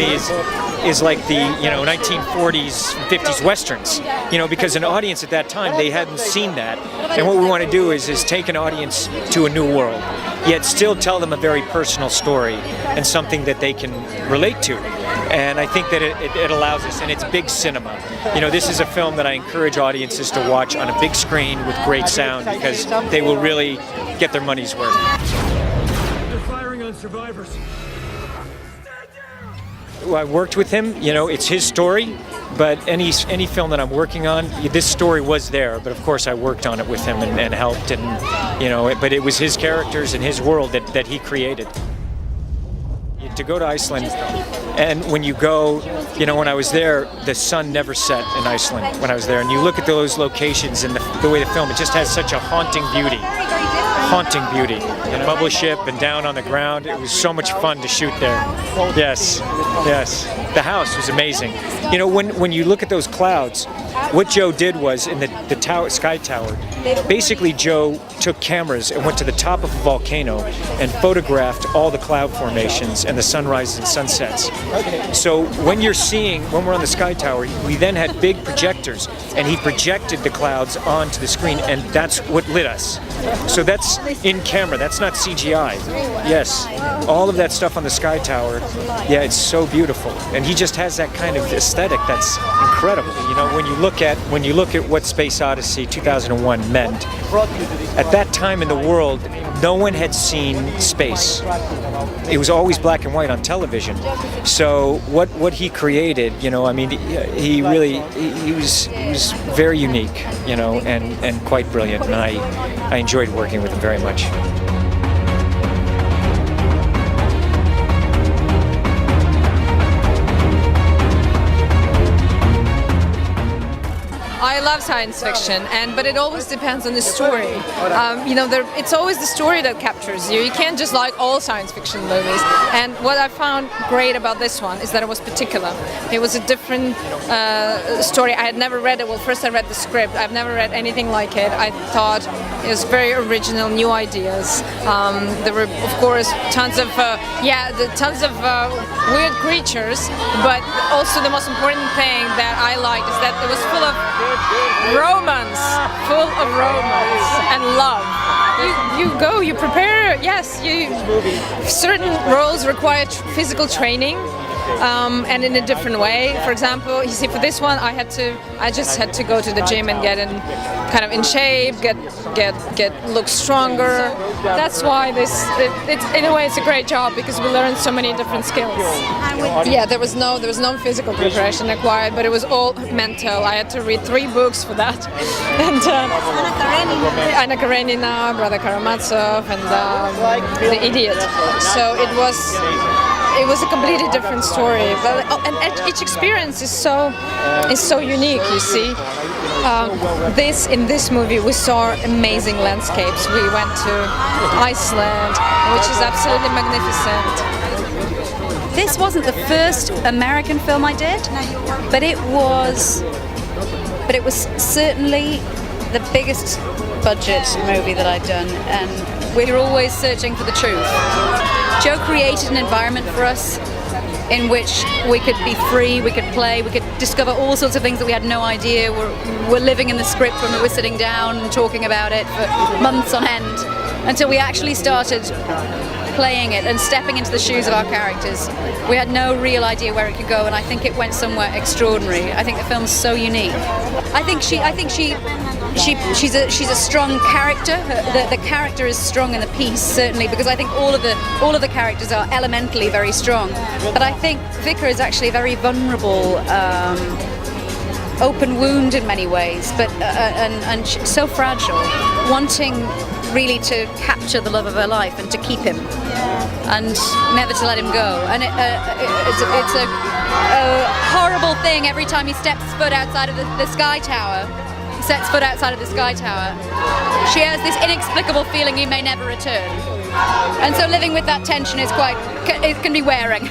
me is like the 1940s, 50s westerns, because an audience at that time, they hadn't seen that. And what we want to do is take an audience to a new world, yet still tell them a very personal story and something that they can relate to. And I think that it allows us, and it's big cinema. This is a film that I encourage audiences to watch on a big screen with great sound, because they will really get their money's worth. They're firing on survivors. I worked with him, it's his story, but any film that I'm working on, this story was there, but of course I worked on it with him and helped, and but it was his characters and his world that he created. To go to Iceland, and when you go, when I was there, the sun never set in Iceland when I was there, and you look at those locations and the way the film, it just has such a haunting beauty. Bubble ship and down on the ground, it was so much fun to shoot there. Yes. The house was amazing. When you look at those clouds, what Joe did was, in the sky tower, basically Joe took cameras and went to the top of a volcano and photographed all the cloud formations and the sunrises and sunsets. So when we're on the sky tower, we then had big projectors, and he projected the clouds onto the screen, and that's what lit us. So that's in camera, that's not CGI. Yes, all of that stuff on the sky tower, yeah, it's so beautiful. And he just has that kind of aesthetic that's incredible. When you look at what Space Odyssey 2001 meant, at that time in the world, no one had seen space. It was always black and white on television. So what he created, he was very unique, and quite brilliant, and I enjoyed working with him very much. I love science fiction, but it always depends on the story. It's always the story that captures you. You can't just like all science fiction movies. And what I found great about this one is that it was particular. It was a different story. I had never read it. Well, first I read the script. I've never read anything like it. I thought it was very original, new ideas. There were, of course, tons of weird creatures, but also the most important thing that I liked is that it was full of romance and love. You prepare. Yes, certain roles require physical training, and in a different way. For example, you see, for this one, I just had to go to the gym and get in shape, look stronger. That's why it's in a way it's a great job, because we learned so many different skills. Yeah, there was no physical preparation required, but it was all mental. I had to read 3 books for that, and Anna Karenina, Brother Karamazov, and The Idiot. So it was a completely different story, and each experience is so unique. You see, in this movie we saw amazing landscapes. We went to Iceland, which is absolutely magnificent. This wasn't the first American film I did, but it was certainly the biggest budget movie that I'd done, and we're always searching for the truth. Joe created an environment for us in which we could be free, we could play, we could discover all sorts of things that we had no idea were living in the script when we were sitting down and talking about it for months on end, until we actually started playing it and stepping into the shoes of our characters. We had no real idea where it could go, and I think it went somewhere extraordinary. I think the film's so unique. I think she's a strong character. The character is strong in the piece, certainly, because I think all of the characters are elementally very strong. But I think Vicar is actually a very vulnerable, open wound in many ways, but and so fragile, wanting really to capture the love of her life and to keep him, and never to let him go. And it's a horrible thing every time he steps foot outside of the Sky Tower. Sets foot outside of the Sky Tower. She has this inexplicable feeling he may never return, and so living with that tension is it can be wearing.